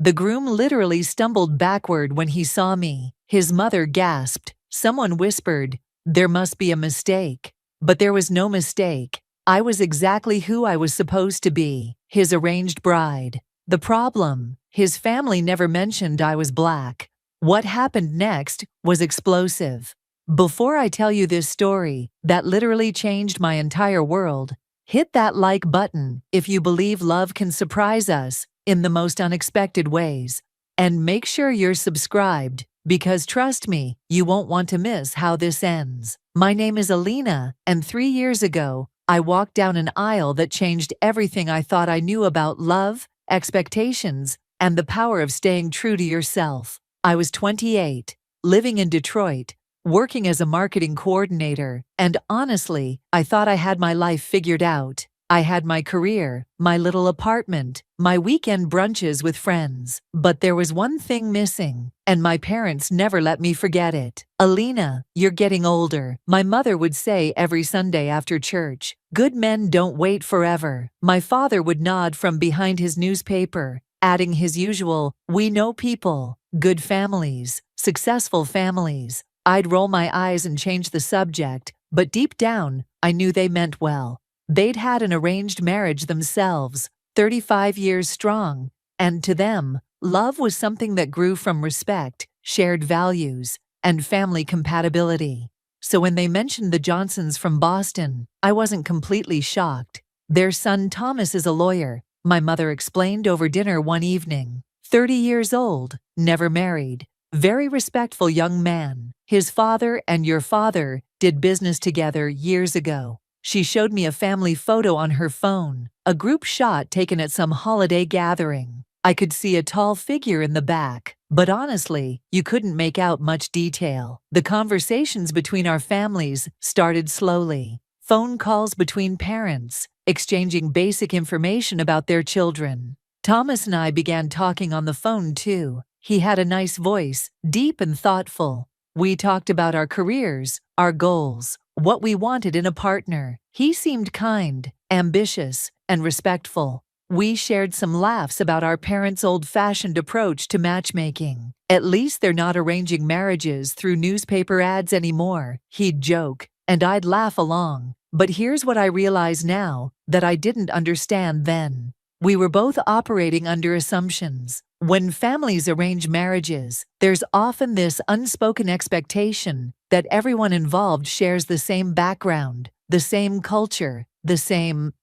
The groom literally stumbled backward when he saw me. His mother gasped. Someone whispered, "There must be a mistake." But there was no mistake. I was exactly who I was supposed to be, his arranged bride. The problem, his family never mentioned I was black. What happened next was explosive. Before I tell you this story, that literally changed my entire world, hit that like button if you believe love can surprise us in the most unexpected ways. And make sure you're subscribed, because trust me, you won't want to miss how this ends. My name is Alina, and 3 years ago, I walked down an aisle that changed everything I thought I knew about love, expectations, and the power of staying true to yourself. I was 28, living in Detroit, working as a marketing coordinator, and honestly, I thought I had my life figured out. I had my career, my little apartment, my weekend brunches with friends. But there was one thing missing, and my parents never let me forget it. "Alina, you're getting older," my mother would say every Sunday after church. "Good men don't wait forever." My father would nod from behind his newspaper, adding his usual, "We know people, good families, successful families." I'd roll my eyes and change the subject, but deep down, I knew they meant well. They'd had an arranged marriage themselves, 35 years strong, and to them, love was something that grew from respect, shared values, and family compatibility. So when they mentioned the Johnsons from Boston, I wasn't completely shocked. "Their son Thomas is a lawyer," my mother explained over dinner one evening. 30 years old, never married, very respectful young man. "His father and your father did business together years ago." She showed me a family photo on her phone, a group shot taken at some holiday gathering. I could see a tall figure in the back, but honestly, you couldn't make out much detail. The conversations between our families started slowly. Phone calls between parents, exchanging basic information about their children. Thomas and I began talking on the phone too. He had a nice voice, deep and thoughtful. We talked about our careers, our goals, what we wanted in a partner. He seemed kind, ambitious, and respectful. We shared some laughs about our parents' old-fashioned approach to matchmaking. "At least they're not arranging marriages through newspaper ads anymore," he'd joke, and I'd laugh along. But here's what I realize now that I didn't understand then. We were both operating under assumptions. When families arrange marriages, there's often this unspoken expectation that everyone involved shares the same background, the same culture, the same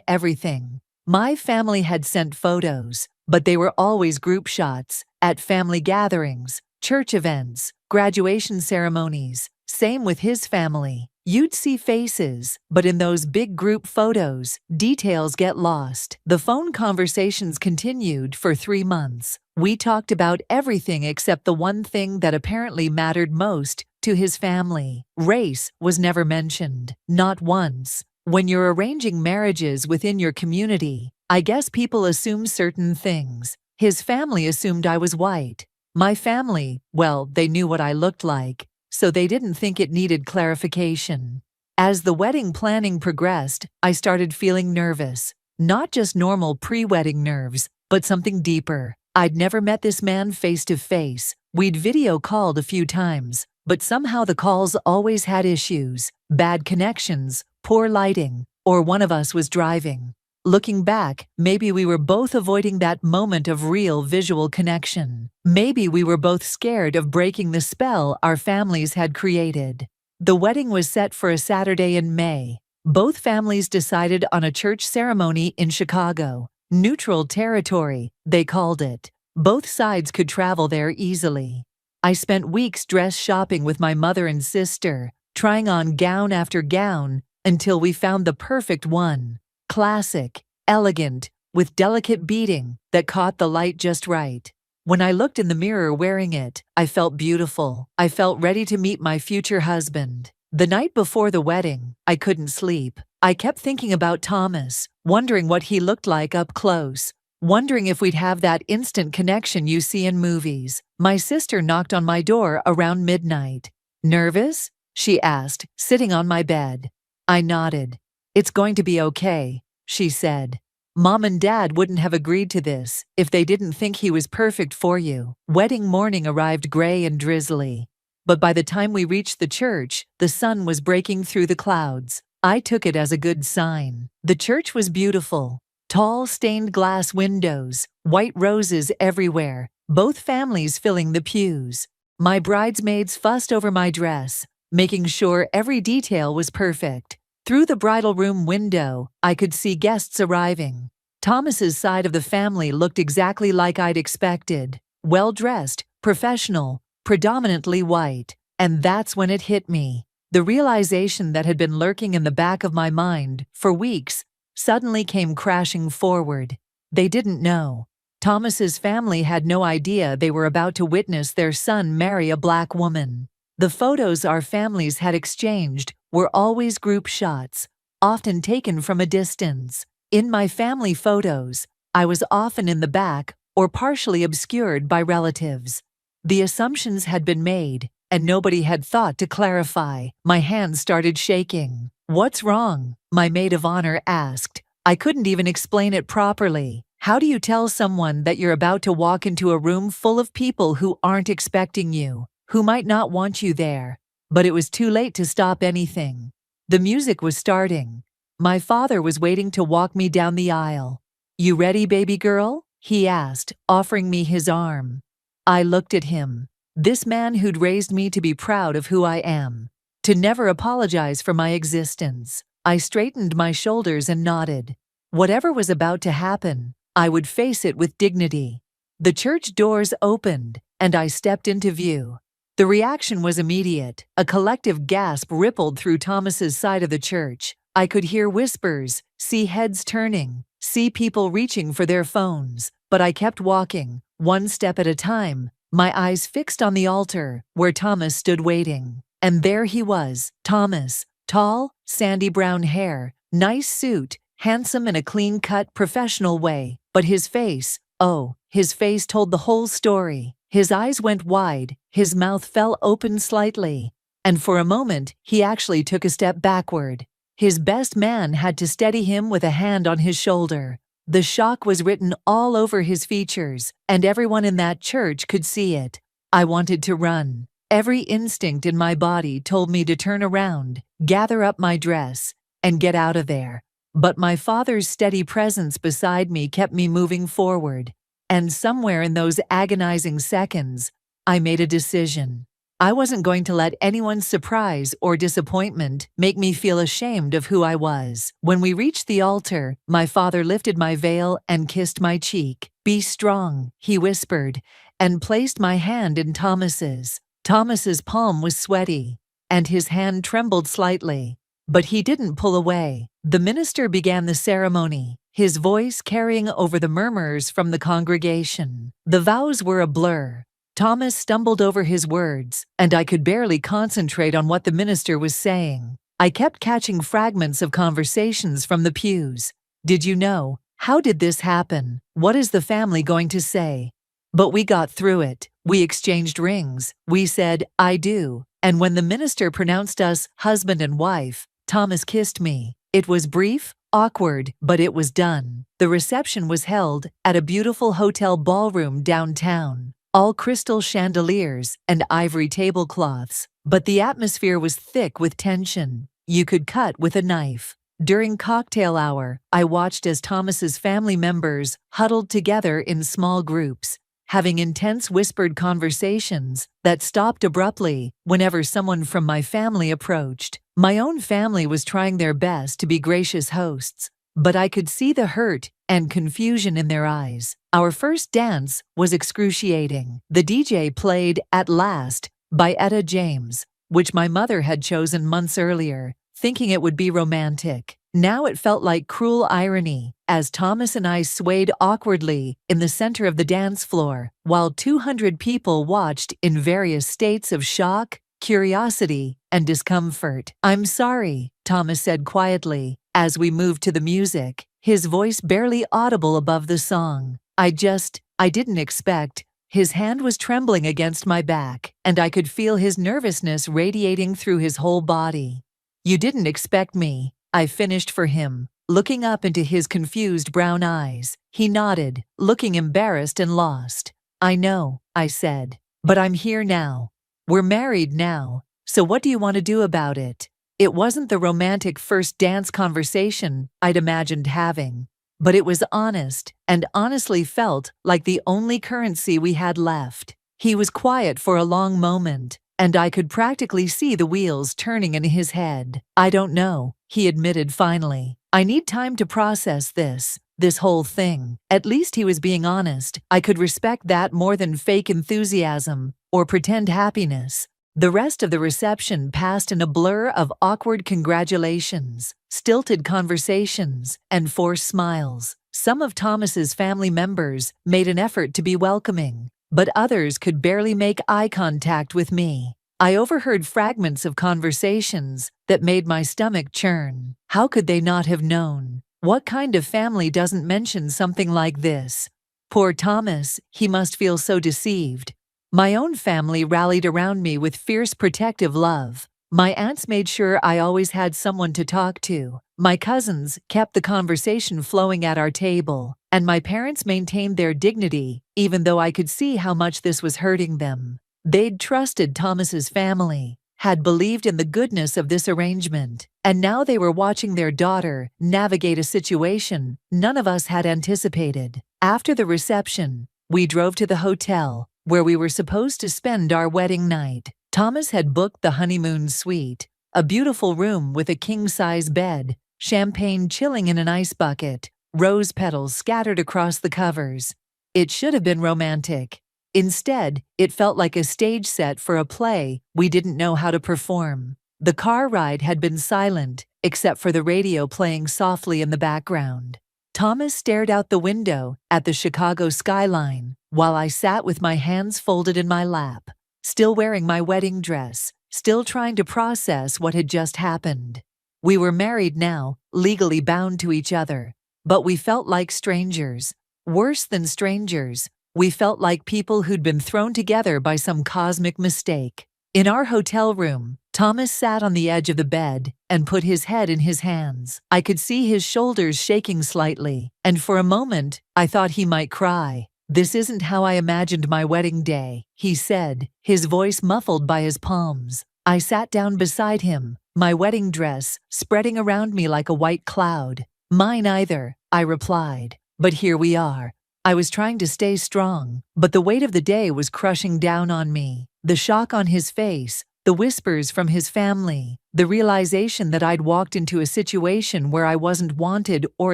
everything. My family had sent photos, but they were always group shots, at family gatherings, church events, graduation ceremonies. Same with his family. You'd see faces, but in those big group photos, details get lost. The phone conversations continued for 3 months. We talked about everything except the one thing that apparently mattered most to his family. Race was never mentioned, not once. When you're arranging marriages within your community, I guess people assume certain things. His family assumed I was white. My family, well, they knew what I looked like, so they didn't think it needed clarification. As the wedding planning progressed, I started feeling nervous. Not just normal pre-wedding nerves, but something deeper. I'd never met this man face to face. We'd video called a few times, but somehow the calls always had issues, bad connections, poor lighting, or one of us was driving. Looking back, maybe we were both avoiding that moment of real visual connection. Maybe we were both scared of breaking the spell our families had created. The wedding was set for a Saturday in May. Both families decided on a church ceremony in Chicago. Neutral territory, they called it. Both sides could travel there easily. I spent weeks dress shopping with my mother and sister, trying on gown after gown until we found the perfect one. Classic, elegant, with delicate beading that caught the light just right. When I looked in the mirror wearing it, I felt beautiful. I felt ready to meet my future husband. The night before the wedding, I couldn't sleep. I kept thinking about Thomas, wondering what he looked like up close, wondering if we'd have that instant connection you see in movies. My sister knocked on my door around midnight. "Nervous?" she asked, sitting on my bed. I nodded. "It's going to be okay," she said. Mom and Dad wouldn't have agreed to this if they didn't think he was perfect for you. Wedding morning arrived gray and drizzly. But by the time we reached the church, the sun was breaking through the clouds. I took it as a good sign. The church was beautiful. Tall stained glass windows, white roses everywhere, both families filling the pews. My bridesmaids fussed over my dress, making sure every detail was perfect. Through the bridal room window, I could see guests arriving. Thomas's side of the family looked exactly like I'd expected. Well-dressed, professional, predominantly white. And that's when it hit me. The realization that had been lurking in the back of my mind for weeks suddenly came crashing forward. They didn't know. Thomas's family had no idea they were about to witness their son marry a black woman. The photos our families had exchanged were always group shots, often taken from a distance. In my family photos, I was often in the back or partially obscured by relatives. The assumptions had been made, and nobody had thought to clarify. My hands started shaking. "What's wrong?" my maid of honor asked. I couldn't even explain it properly. How do you tell someone that you're about to walk into a room full of people who aren't expecting you, who might not want you there? But it was too late to stop anything. The music was starting. My father was waiting to walk me down the aisle. "You ready, baby girl?" he asked, offering me his arm. I looked at him. This man who'd raised me to be proud of who I am, to never apologize for my existence. I straightened my shoulders and nodded. Whatever was about to happen, I would face it with dignity. The church doors opened, and I stepped into view. The reaction was immediate. A collective gasp rippled through Thomas's side of the church. I could hear whispers, see heads turning, see people reaching for their phones. But I kept walking, one step at a time, my eyes fixed on the altar, where Thomas stood waiting. And there he was, Thomas, tall, sandy brown hair, nice suit, handsome in a clean-cut, professional way. But his face, oh, his face told the whole story. His eyes went wide, his mouth fell open slightly, and for a moment, he actually took a step backward. His best man had to steady him with a hand on his shoulder. The shock was written all over his features, and everyone in that church could see it. I wanted to run. Every instinct in my body told me to turn around, gather up my dress, and get out of there. But my father's steady presence beside me kept me moving forward. And somewhere in those agonizing seconds, I made a decision. I wasn't going to let anyone's surprise or disappointment make me feel ashamed of who I was. When we reached the altar, my father lifted my veil and kissed my cheek. "Be strong," he whispered, and placed my hand in Thomas's. Thomas's palm was sweaty, and his hand trembled slightly. But he didn't pull away. The minister began the ceremony, his voice carrying over the murmurs from the congregation. The vows were a blur. Thomas stumbled over his words, and I could barely concentrate on what the minister was saying. I kept catching fragments of conversations from the pews. "Did you know? How did this happen? What is the family going to say?" But we got through it. We exchanged rings. We said, "I do." And when the minister pronounced us husband and wife, Thomas kissed me. It was brief, awkward, but it was done. The reception was held at a beautiful hotel ballroom downtown, all crystal chandeliers and ivory tablecloths. But the atmosphere was thick with tension. You could cut with a knife. During cocktail hour, I watched as Thomas's family members huddled together in small groups, having intense whispered conversations that stopped abruptly whenever someone from my family approached. My own family was trying their best to be gracious hosts, but I could see the hurt and confusion in their eyes. Our first dance was excruciating. The DJ played "At Last" by Etta James, which my mother had chosen months earlier, thinking it would be romantic. Now it felt like cruel irony, as Thomas and I swayed awkwardly in the center of the dance floor, while 200 people watched in various states of shock, curiosity, and discomfort. "I'm sorry," Thomas said quietly, as we moved to the music, his voice barely audible above the song. I didn't expect." His hand was trembling against my back, and I could feel his nervousness radiating through his whole body. "You didn't expect me," I finished for him, looking up into his confused brown eyes. He nodded, looking embarrassed and lost. "I know," I said. "But I'm here now. We're married now. So what do you want to do about it?" It wasn't the romantic first dance conversation I'd imagined having, but it was honest, and honestly felt like the only currency we had left. He was quiet for a long moment, and I could practically see the wheels turning in his head. "I don't know," he admitted finally. "I need time to process this whole thing." At least he was being honest. I could respect that more than fake enthusiasm or pretend happiness. The rest of the reception passed in a blur of awkward congratulations, stilted conversations, and forced smiles. Some of Thomas's family members made an effort to be welcoming, but others could barely make eye contact with me. I overheard fragments of conversations that made my stomach churn. How could they not have known? What kind of family doesn't mention something like this? Poor Thomas, he must feel so deceived. My own family rallied around me with fierce protective love. My aunts made sure I always had someone to talk to. My cousins kept the conversation flowing at our table, and my parents maintained their dignity, even though I could see how much this was hurting them. They'd trusted Thomas's family, had believed in the goodness of this arrangement, and now they were watching their daughter navigate a situation none of us had anticipated. After the reception, we drove to the hotel, where we were supposed to spend our wedding night. Thomas had booked the honeymoon suite, a beautiful room with a king-size bed, champagne chilling in an ice bucket, rose petals scattered across the covers. It should have been romantic. Instead, it felt like a stage set for a play we didn't know how to perform. The car ride had been silent, except for the radio playing softly in the background. Thomas stared out the window at the Chicago skyline, while I sat with my hands folded in my lap, still wearing my wedding dress, still trying to process what had just happened. We were married now, legally bound to each other, but we felt like strangers. Worse than strangers, we felt like people who'd been thrown together by some cosmic mistake. In our hotel room, Thomas sat on the edge of the bed and put his head in his hands. I could see his shoulders shaking slightly, and for a moment, I thought he might cry. "This isn't how I imagined my wedding day," he said, his voice muffled by his palms. I sat down beside him, my wedding dress spreading around me like a white cloud. "Mine either," I replied. "But here we are." I was trying to stay strong, but the weight of the day was crushing down on me. The shock on his face, the whispers from his family, the realization that I'd walked into a situation where I wasn't wanted or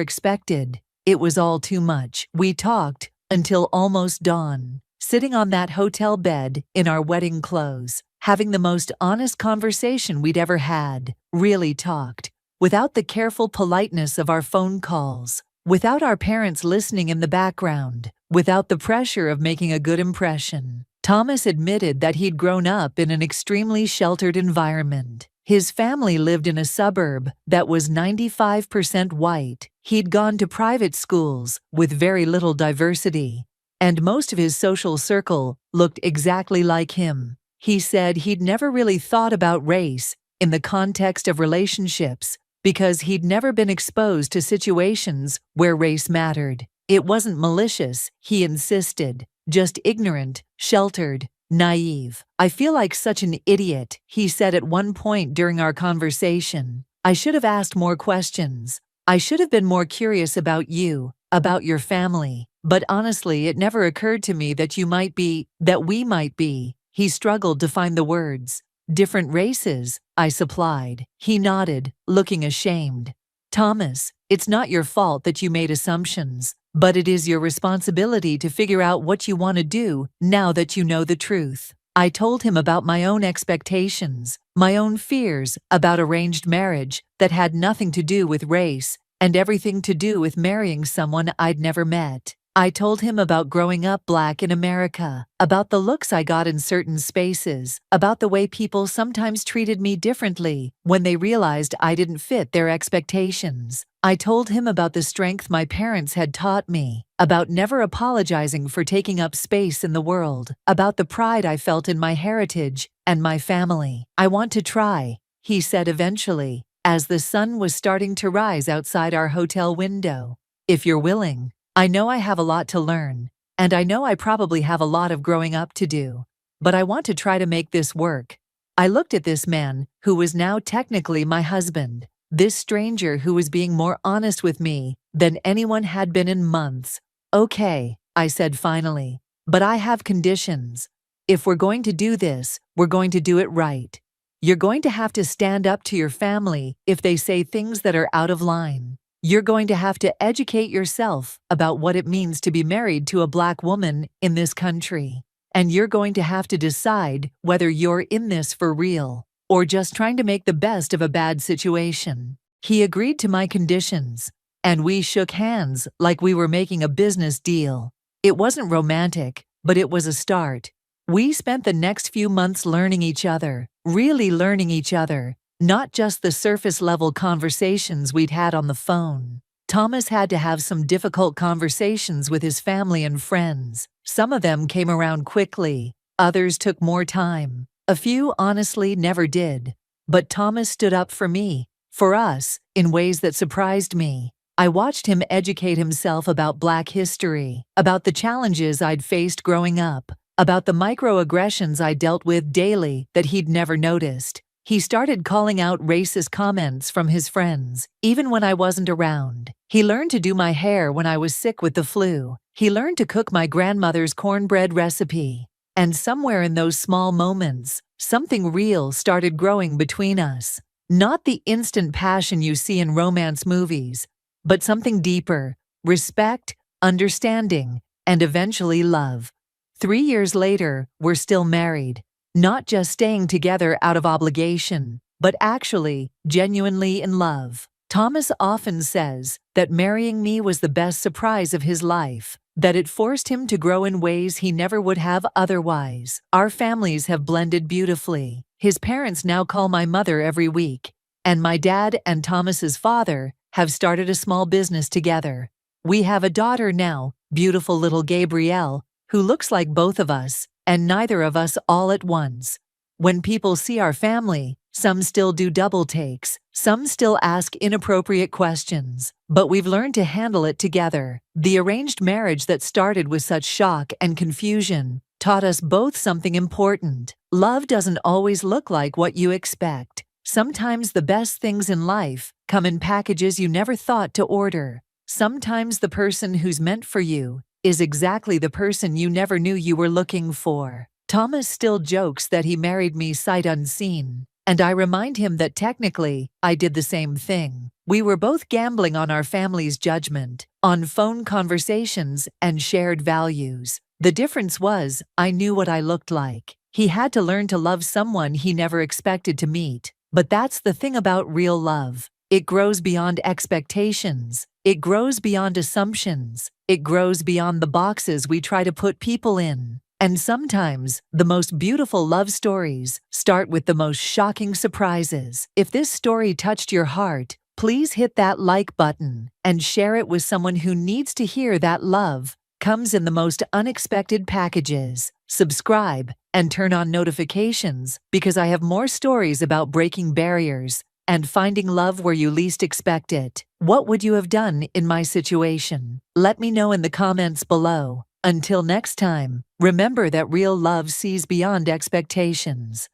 expected. It was all too much. We talked until almost dawn, sitting on that hotel bed in our wedding clothes, having the most honest conversation we'd ever had. Really talked, without the careful politeness of our phone calls, without our parents listening in the background, without the pressure of making a good impression. Thomas admitted that he'd grown up in an extremely sheltered environment. His family lived in a suburb that was 95% white. He'd gone to private schools with very little diversity, and most of his social circle looked exactly like him. He said he'd never really thought about race in the context of relationships because he'd never been exposed to situations where race mattered. It wasn't malicious, he insisted, just ignorant, sheltered, naive. "I feel like such an idiot," he said at one point during our conversation. "I should have asked more questions. I should have been more curious about you, about your family. But honestly, it never occurred to me that we might be." He struggled to find the words. "Different races," I supplied. He nodded, looking ashamed. "Thomas, it's not your fault that you made assumptions, but it is your responsibility to figure out what you want to do now that you know the truth." I told him about my own expectations, my own fears about arranged marriage that had nothing to do with race and everything to do with marrying someone I'd never met. I told him about growing up Black in America, about the looks I got in certain spaces, about the way people sometimes treated me differently when they realized I didn't fit their expectations. I told him about the strength my parents had taught me, about never apologizing for taking up space in the world, about the pride I felt in my heritage and my family. "I want to try," he said eventually, as the sun was starting to rise outside our hotel window. If you're willing, I know I have a lot to learn, and I know I probably have a lot of growing up to do, but I want to try to make this work. I looked at this man, who was now technically my husband, this stranger who was being more honest with me than anyone had been in months. Okay, I said finally, but I have conditions. If we're going to do this, we're going to do it right. You're going to have to stand up to your family if they say things that are out of line. You're going to have to educate yourself about what it means to be married to a Black woman in this country. And you're going to have to decide whether you're in this for real or just trying to make the best of a bad situation. He agreed to my conditions, and we shook hands like we were making a business deal. It wasn't romantic, but it was a start. We spent the next few months learning each other, really learning each other, not just the surface-level conversations we'd had on the phone. Thomas had to have some difficult conversations with his family and friends. Some of them came around quickly, others took more time. A few honestly never did. But Thomas stood up for me, for us, in ways that surprised me. I watched him educate himself about Black history, about the challenges I'd faced growing up, about the microaggressions I dealt with daily that he'd never noticed. He started calling out racist comments from his friends, even when I wasn't around. He learned to do my hair when I was sick with the flu. He learned to cook my grandmother's cornbread recipe. And somewhere in those small moments, something real started growing between us. Not the instant passion you see in romance movies, but something deeper: respect, understanding, and eventually love. 3 years later, we're still married. Not just staying together out of obligation, but actually, genuinely in love. Thomas often says that marrying me was the best surprise of his life, that it forced him to grow in ways he never would have otherwise. Our families have blended beautifully. His parents now call my mother every week, and my dad and Thomas's father have started a small business together. We have a daughter now, beautiful little Gabrielle, who looks like both of us, and neither of us all at once. When people see our family, some still do double takes, some still ask inappropriate questions, but we've learned to handle it together. The arranged marriage that started with such shock and confusion taught us both something important. Love doesn't always look like what you expect. Sometimes the best things in life come in packages you never thought to order. Sometimes the person who's meant for you is exactly the person you never knew you were looking for. Thomas still jokes that he married me sight unseen, and I remind him that technically, I did the same thing. We were both gambling on our family's judgment, on phone conversations and shared values. The difference was, I knew what I looked like. He had to learn to love someone he never expected to meet. But that's the thing about real love. It grows beyond expectations. It grows beyond assumptions. It grows beyond the boxes we try to put people in. And sometimes, the most beautiful love stories start with the most shocking surprises. If this story touched your heart, please hit that like button and share it with someone who needs to hear that love comes in the most unexpected packages. Subscribe and turn on notifications because I have more stories about breaking barriers and finding love where you least expect it. What would you have done in my situation? Let me know in the comments below. Until next time, remember that real love sees beyond expectations.